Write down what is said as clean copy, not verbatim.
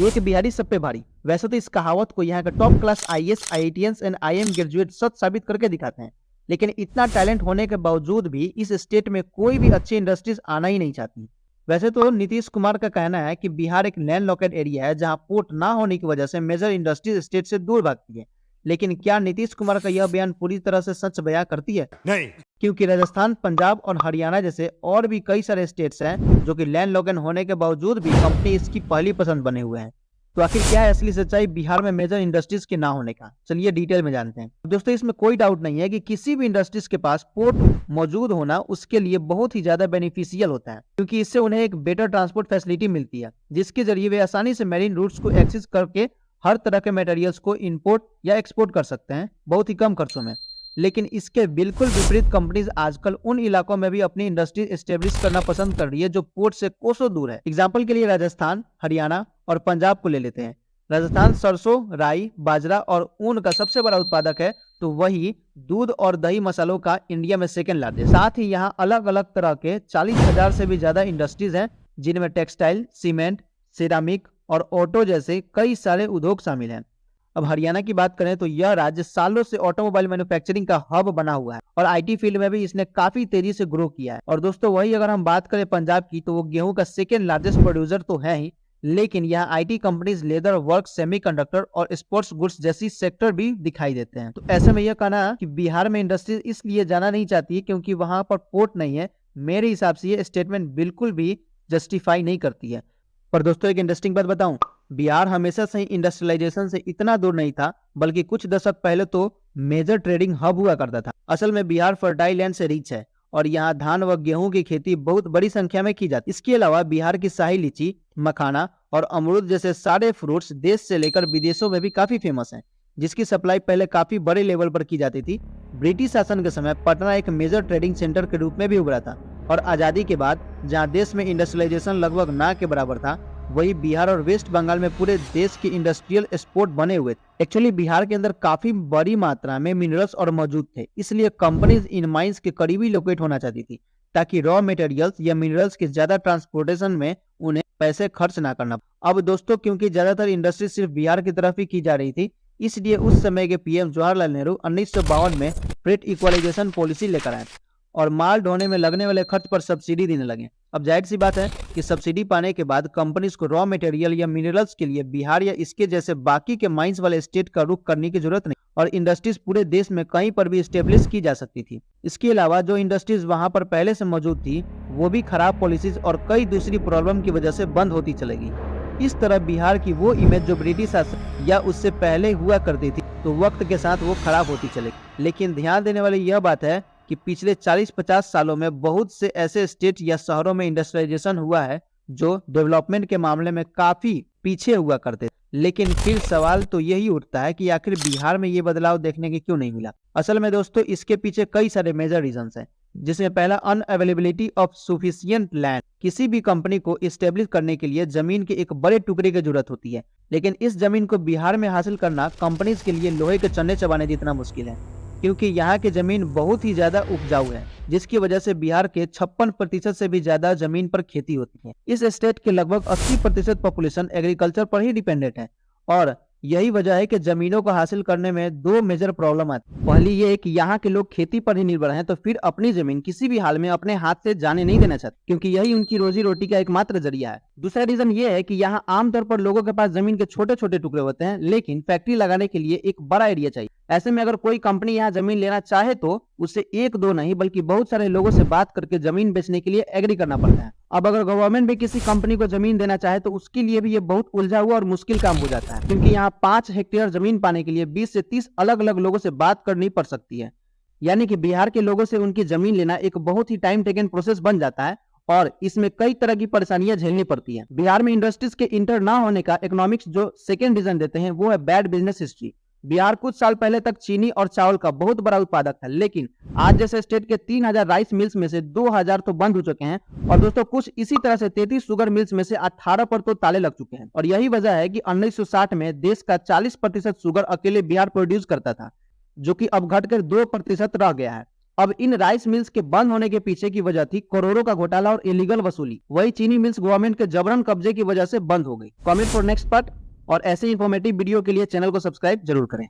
एक बिहारी सब पे भारी। वैसे तो इस कहावत को यहाँ के top class IAS, IITians and IIM graduate सच साबित करके दिखाते हैं, लेकिन इतना टैलेंट होने के बावजूद भी इस स्टेट में कोई भी अच्छी इंडस्ट्रीज आना ही नहीं चाहती। वैसे तो नीतीश कुमार का कहना है कि बिहार एक लैंड लॉकेट एरिया है जहां पोर्ट ना होने की वजह से मेजर इंडस्ट्रीज स्टेट से दूर भागती है। लेकिन क्या नीतीश कुमार का यह बयान पूरी तरह से सच बयां करती है? नहीं। क्योंकि राजस्थान, पंजाब और हरियाणा जैसे और भी कई सारे स्टेट्स हैं जो कि लैंड लॉकेट होने के बावजूद भी कंपनी इसकी पहली पसंद बने हुए हैं। तो आखिर क्या है असली सच्चाई बिहार में मेजर इंडस्ट्रीज के ना होने का? चलिए डिटेल में जानते हैं। दोस्तों, इसमें कोई डाउट नहीं है कि किसी भी इंडस्ट्रीज के पास पोर्ट मौजूद होना उसके लिए बहुत ही ज्यादा बेनिफिशियल होता है, क्योंकि इससे उन्हें एक बेटर ट्रांसपोर्ट फैसिलिटी मिलती है, जिसके जरिए वे आसानी से मैरीन रूट्स को एक्सेस करके हर तरह के मटेरियल्स को इंपोर्ट या एक्सपोर्ट कर सकते हैं बहुत ही कम खर्चों में। लेकिन इसके बिल्कुल विपरीत कंपनीज आजकल उन इलाकों में भी अपनी इंडस्ट्री एस्टेब्लिश करना पसंद कर रही है जो पोर्ट से कोसों दूर है। एग्जांपल के लिए राजस्थान, हरियाणा और पंजाब को ले लेते हैं। राजस्थान सरसों, राई, बाजरा और ऊन का सबसे बड़ा उत्पादक है, तो वही दूध और दही मसालों का इंडिया में सेकेंड लार्जेस्ट। साथ ही यहाँ अलग अलग तरह के 40,000 से भी ज्यादा इंडस्ट्रीज हैं, जिनमें टेक्सटाइल, सीमेंट, सिरामिक और ऑटो जैसे कई सारे उद्योग शामिल हैं। अब हरियाणा की बात करें तो यह राज्य सालों से ऑटोमोबाइल मैन्युफैक्चरिंग का हब बना हुआ है और आईटी फील्ड में भी इसने काफी तेजी से ग्रो किया है। और दोस्तों, वही अगर हम बात करें पंजाब की, तो वो गेहूं का सेकेंड लार्जेस्ट प्रोड्यूसर तो है ही, लेकिन यहाँ IT companies leather, work, semiconductor और स्पोर्ट्स गुड्स जैसी सेक्टर भी दिखाई देते हैं। तो ऐसे में यह कहना कि बिहार में इंडस्ट्रीज इसलिए जाना नहीं चाहती क्योंकि वहां पर पोर्ट नहीं है, मेरे हिसाब से ये स्टेटमेंट बिल्कुल भी जस्टिफाई नहीं करती है। पर दोस्तों, एक इंटरेस्टिंग बात बताऊं, बिहार हमेशा से ही इंडस्ट्रियलाइजेशन से इतना दूर नहीं था, बल्कि कुछ दशक पहले तो मेजर ट्रेडिंग हब हुआ करता था। असल में बिहार फर्टाइल लैंड से रिच है और यहाँ धान व गेहूं की खेती बहुत बड़ी संख्या में की जाती है। इसके अलावा बिहार की शाही लीची, मखाना और अमरूद जैसे सारे फ्रूट्स देश से लेकर विदेशों में भी काफी फेमस हैं, जिसकी सप्लाई पहले काफी बड़े लेवल पर की जाती थी। ब्रिटिश शासन के समय पटना एक मेजर ट्रेडिंग सेंटर के रूप में भी उभरा था और आजादी के बाद जहां देश में इंडस्ट्रियलाइजेशन लगभग ना के बराबर था, वही बिहार और वेस्ट बंगाल में पूरे देश के इंडस्ट्रियल स्पोर्ट बने हुए थे। एक्चुअली बिहार के अंदर काफी बड़ी मात्रा में मिनरल्स और मौजूद थे, इसलिए कंपनीज इन माइंस के करीब ही लोकेट होना चाहती थी, ताकि रॉ मटेरियल्स या मिनरल्स के ज्यादा ट्रांसपोर्टेशन में उन्हें पैसे खर्च ना करना। अब दोस्तों, क्योंकि ज्यादातर इंडस्ट्री सिर्फ बिहार की तरफ ही की जा रही थी, इसलिए उस समय के पीएम जवाहरलाल नेहरू 1952 में फ्रेट इक्वलाइजेशन पॉलिसी लेकर आए और माल ढोने में लगने वाले खर्च पर सब्सिडी देने लगे। अब जाहिर सी बात है कि सब्सिडी पाने के बाद कंपनीज को रॉ मटेरियल या मिनरल्स के लिए बिहार या इसके जैसे बाकी के माइंस वाले स्टेट का रुख करने की जरूरत नहीं और इंडस्ट्रीज पूरे देश में कहीं पर भी स्टेब्लिश की जा सकती थी। इसके अलावा जो इंडस्ट्रीज वहां पर पहले से मौजूद थी, वो भी खराब पॉलिसीज और कई दूसरी प्रॉब्लम की वजह से बंद होती चलेगी। इस तरह बिहार की वो इमेज जो ब्रिटिश शासन या उससे पहले हुआ करती थी, तो वक्त के साथ वो खराब होती चलेगी। लेकिन ध्यान देने वाली यह बात है कि पिछले 40-50 सालों में बहुत से ऐसे स्टेट या शहरों में इंडस्ट्रियलाइजेशन हुआ है जो डेवलपमेंट के मामले में काफी पीछे हुआ करते थे। लेकिन फिर सवाल तो यही उठता है कि आखिर बिहार में ये बदलाव देखने के क्यों नहीं मिला। असल में दोस्तों, इसके पीछे कई सारे मेजर रीजंस हैं, जिसमें पहला अनअवेलेबिलिटी ऑफ सफिशिएंट लैंड। किसी भी कंपनी को इस्टेब्लिश करने के लिए जमीन के एक बड़े टुकड़े की जरूरत होती है, लेकिन इस जमीन को बिहार में हासिल करना कंपनीज के लिए लोहे के चन्ने चबाने जितना मुश्किल है, क्योंकि यहाँ की जमीन बहुत ही ज्यादा उपजाऊ है, जिसकी वजह से बिहार के 56% से भी ज्यादा जमीन पर खेती होती है। इस स्टेट के लगभग 80% पॉपुलेशन एग्रीकल्चर पर ही डिपेंडेंट है और यही वजह है कि जमीनों को हासिल करने में दो मेजर प्रॉब्लम आती है। पहली ये है कि यहाँ के लोग खेती पर ही निर्भर हैं, तो फिर अपनी जमीन किसी भी हाल में अपने हाथ से जाने नहीं देना चाहते, क्योंकि यही उनकी रोजी रोटी का एकमात्र जरिया है। दूसरा रीजन ये है कि यहाँ आमतौर पर लोगों के पास जमीन के छोटे छोटे टुकड़े होते हैं, लेकिन फैक्ट्री लगाने के लिए एक बड़ा एरिया चाहिए। ऐसे में अगर कोई कंपनी यहाँ जमीन लेना चाहे तो उसे एक दो नहीं बल्कि बहुत सारे लोगों से बात करके जमीन बेचने के लिए एग्री करना पड़ता है। अब अगर गवर्नमेंट भी किसी कंपनी को जमीन देना चाहे तो उसके लिए भी ये बहुत उलझा हुआ और मुश्किल काम हो जाता है, क्योंकि यहाँ 5 हेक्टेयर जमीन पाने के लिए 20 से 30 अलग अलग लोगों से बात करनी पड़ सकती है। यानी कि बिहार के लोगों से उनकी जमीन लेना एक बहुत ही टाइम टेकन प्रोसेस बन जाता है और इसमें कई तरह की परेशानियां झेलनी पड़ती है। बिहार में इंडस्ट्रीज के इंटर ना होने का इकोनॉमिक्स जो सेकेंड रीजन देते हैं वो है बैड बिजनेस हिस्ट्री। बिहार कुछ साल पहले तक चीनी और चावल का बहुत बड़ा उत्पादक था, लेकिन आज जैसे स्टेट के 3000 राइस मिल्स में से 2000 तो बंद हो चुके हैं और दोस्तों कुछ इसी तरह से 33 शुगर मिल्स में से 18 पर तो ताले लग चुके हैं। और यही वजह है कि 1960 में देश का 40% शुगर अकेले बिहार प्रोड्यूस करता था, जो कि अब घटकर 2% रह गया है। अब इन राइस मिल्स के बंद होने के पीछे की वजह थी करोड़ों का घोटाला और इलीगल वसूली। वही चीनी मिल्स गवर्नमेंट के जबरन कब्जे की वजह से बंद हो गई। कमेंट फॉर नेक्स्ट पार्ट और ऐसे इंफॉर्मेटिव वीडियो के लिए चैनल को सब्सक्राइब जरूर करें।